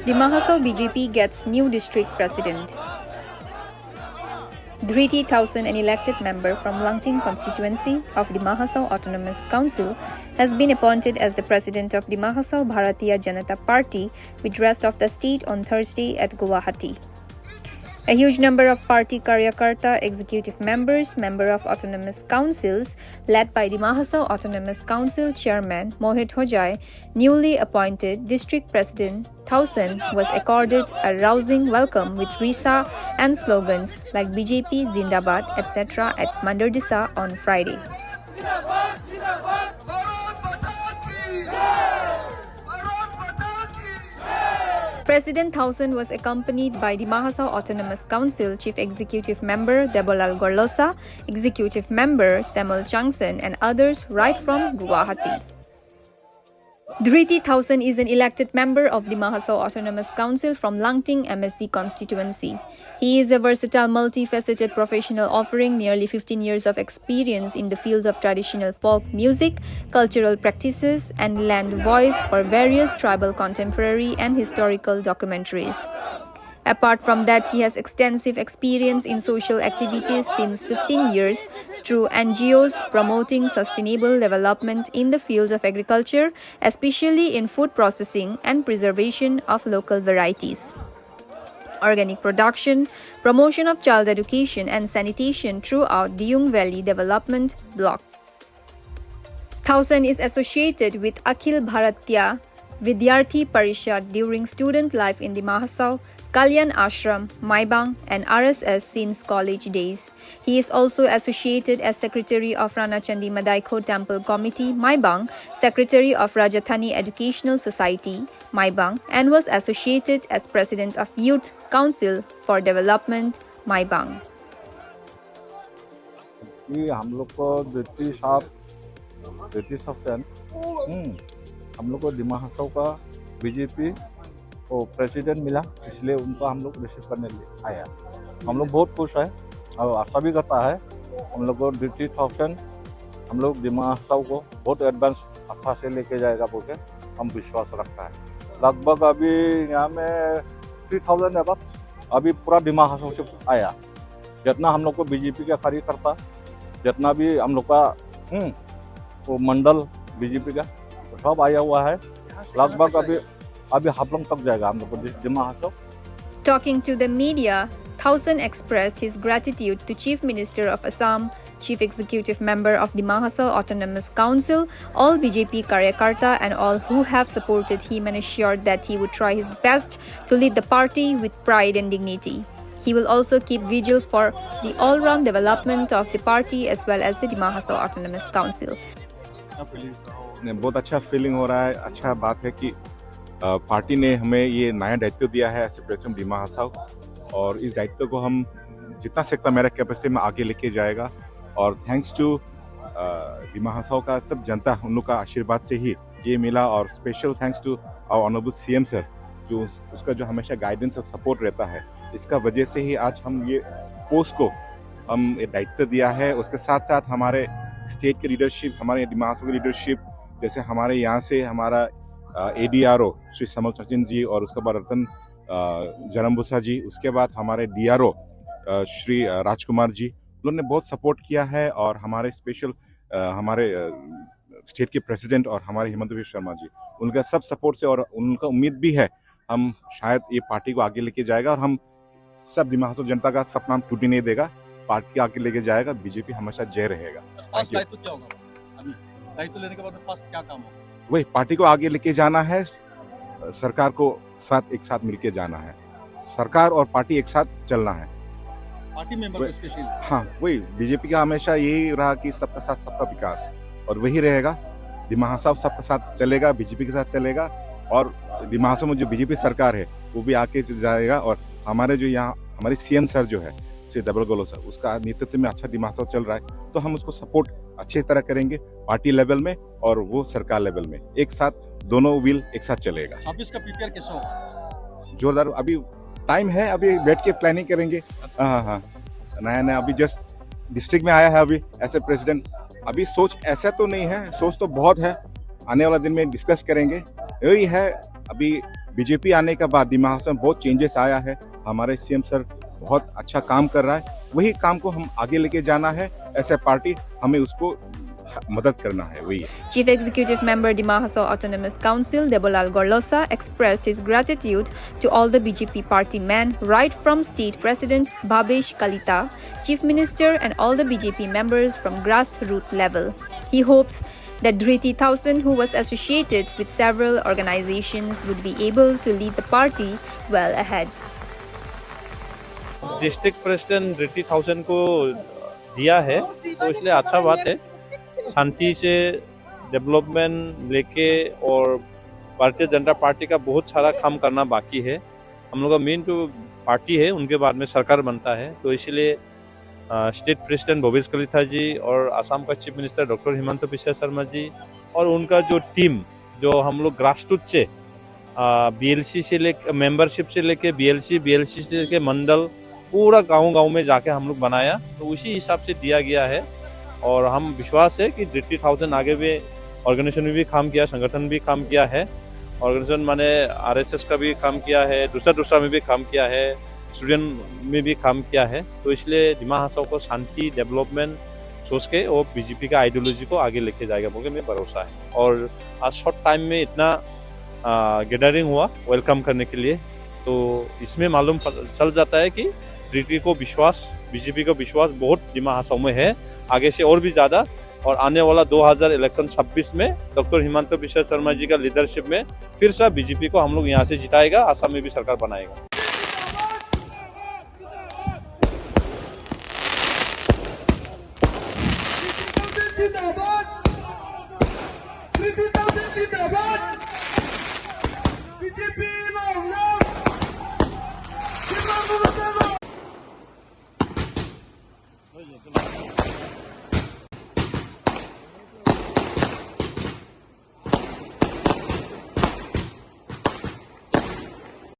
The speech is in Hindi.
The Mahasau BJP gets new district president. Dhriti Thausen, an elected member from Langting constituency of the Mahasau Autonomous Council, has been appointed as the president of the Mahasau Bharatiya Janata Party with rest of the state on Thursday at Guwahati. A huge number of party Karyakarta, executive members, member of autonomous councils, led by the Mahasau Autonomous Council Chairman Mohit Hojai, newly appointed District President Thausen was accorded a rousing welcome with risa and slogans like BJP Zindabad, etc. at Mandardisa on Friday. President Thausen was accompanied by the Mahasau Autonomous Council Chief Executive Member Debolal Gorlosa, Executive Member Samuel Changson, and others right from Guwahati. Dhriti Thausen is an elected member of the Mahasau Autonomous Council from Langting MSC constituency. He is a versatile, multifaceted professional offering nearly 15 years of experience in the field of traditional folk music, cultural practices, and land voice for various tribal contemporary and historical documentaries. Apart from that, he has extensive experience in social activities since 15 years through NGOs promoting sustainable development in the field of agriculture, especially in food processing and preservation of local varieties, organic production, promotion of child education and sanitation throughout Diung Valley Development Block. Thausen is associated with Akhil Bharatiya Vidyarthi Parishad during student life in the Mahasau, Kalyan Ashram, Maibang, and RSS since college days. He is also associated as Secretary of Ranachandi Madaiko Temple Committee, Maibang, Secretary of Rajathani Educational Society, Maibang, and was associated as President of Youth Council for Development, Maibang. हम लोग को ब्रिटिश ऑप्शन हम लोग को दिमाग का बीजेपी को प्रेसिडेंट मिला, इसलिए उनको हम लोग रिसीव करने लिए आया। हम लोग बहुत खुश है और आशा भी करता है हम लोग को ड्यूटी थाउजेंड हम लोग दिमाग को बहुत एडवांस अच्छा से लेके जाएगा बोल के हम विश्वास रखता है। लगभग अभी यहाँ में 3000 अब अभी पूरा दिमाग से आया, जितना हम लोग को बीजेपी का कार्यकर्ता, जितना भी हम लोग का वो मंडल बीजेपी का सब आया हुआ है। लगभग अभी हाफलंग तक जाएगा हम लोग को दिमाग। Talking to the media, Thausen expressed his gratitude to Chief Minister of Assam, Chief Executive Member of the Mahasau Autonomous Council, all BJP Karyakarta and all who have supported him, and assured that he would try his best to lead the party with pride and dignity. He will also keep vigil for the all-round development of the party as well as the Mahasau Autonomous Council. बहुत अच्छा फीलिंग हो रहा है। अच्छा बात है कि पार्टी ने हमें ये नया दायित्व दिया है एज प्रेसिडेंट डी महासाउ, और इस दायित्व को हम जितना सकता मेरा कैपेसिटी में आगे लेके जाएगा। और थैंक्स टू डी महासाउ का सब जनता, उन लोग का आशीर्वाद से ही ये मिला। और special thanks to our honourable CM sir, जो उसका जो हमेशा गाइडेंस और सपोर्ट रहता है, इसका वजह से ही आज हम ये पोस्ट को हम ये दायित्व दिया है। उसके साथ साथ हमारे स्टेट की लीडरशिप, हमारे डी महासाउ की लीडरशिप, जैसे हमारे यहाँ से हमारा ADRO श्री समल सचिन जी, और उसके बाद रतन जरम्बुसा जी, उसके बाद हमारे DRO श्री राजकुमार जी, उन्होंने बहुत सपोर्ट किया है। और हमारे स्पेशल हमारे स्टेट के प्रेसिडेंट और हमारे हेमंत बिश्व शर्मा जी, उनका सब सपोर्ट से, और उनका उम्मीद भी है हम शायद ये पार्टी को आगे लेके जाएगा। और हम सब दिमाग जनता का सपना टूटने नहीं देगा, पार्टी आगे लेके जाएगा। बीजेपी हमेशा जय रहेगा। दायित्व क्या होगा? अभी दायित्व लेने के बाद फर्स्ट क्या काम होगा? वही पार्टी को आगे लेके जाना है, सरकार को एक साथ मिलके जाना है, सरकार और पार्टी एक साथ चलना है। पार्टी मेंबर स्पेशली हाँ, वही बीजेपी का हमेशा यही रहा कि सबका साथ सबका विकास, और वही रहेगा। दिमाग सबका साथ चलेगा, बीजेपी के साथ चलेगा। और दिमाग में जो बीजेपी सरकार है वो भी आके जाएगा। और हमारे जो यहाँ हमारे सीएम सर जो है श्री डबल गोलो सर, उसका नेतृत्व में अच्छा दिमाग चल रहा है, तो हम उसको सपोर्ट अच्छी तरह करेंगे पार्टी लेवल में और वो सरकार लेवल में, एक साथ दोनों व्हील एक साथ चलेगा। आप इसका प्रिपेयर कैसे होगा? जोरदार, अभी टाइम है, अभी बैठ के प्लानिंग करेंगे। हाँ, नया अभी जस्ट डिस्ट्रिक्ट में आया है अभी ऐसे प्रेसिडेंट। अभी सोच ऐसा तो नहीं है, सोच तो बहुत है, आने वाला दिन में डिस्कस करेंगे। यही है, अभी बीजेपी आने के बाद डिमा हासाओ में बहुत चेंजेस आया है। हमारे सीएम सर बहुत अच्छा काम कर रहा है, वही काम को हम आगे लेके जाना है। ऐसे पार्टी हमें उसको मदद करना है, वही है। Chief Executive Member Dima Hasao Autonomous Council Debolal Gorlosa expressed his gratitude to all the BJP party men, right from State President Bhabesh Kalita, Chief Minister and all the BJP members from grassroots level. He hopes that Dhriti Thausen, who was associated with several organizations, would be able to lead the party well ahead. District president ऋति थाउसेंड को दिया है तो इसलिए अच्छा बात है। शांति से डेवलपमेंट लेके और भारतीय जनता पार्टी का बहुत सारा काम करना बाकी है। हम लोग का मेन तो पार्टी है, उनके बाद में सरकार बनता है, तो इसलिए स्टेट प्रेसिडेंट भूपेश कलिता जी और आसाम का chief minister doctor Himanta Biswa Sarma ji और उनका जो टीम, जो हम लोग ग्रासरूट से बीएलसी से लेके मेंबरशिप से लेके बीएलसी से लेके मंडल पूरा गांव में जाके हम लोग बनाया, तो उसी हिसाब से दिया गया है। और हम विश्वास है कि ऋति थाउसेंड आगे भी ऑर्गेनाइजेशन में भी काम किया, संगठन भी काम किया है। ऑर्गेनाइजेशन माने आरएसएस का भी काम किया है, दूसरा में भी काम किया है, स्टूडेंट में भी काम किया है। तो इसलिए डिमा हासाओ को शांति डेवलपमेंट सोच के और बीजेपी का आइडियोलॉजी को आगे लेके जाएगा बोल के मेरे भरोसा है। और आज शॉर्ट टाइम में इतना गैदरिंग हुआ वेलकम करने के लिए, तो इसमें मालूम चल जाता है कि ऋति को विश्वास, बीजेपी को विश्वास बहुत डिमा हासाओ में है, आगे से और भी ज़्यादा। और आने वाला 2026 में डॉक्टर हिमंत बिस्वा शर्मा जी का लीडरशिप में फिर से बीजेपी को हम लोग यहाँ से जिताएगा, आसाम में भी सरकार बनाएगा। चलो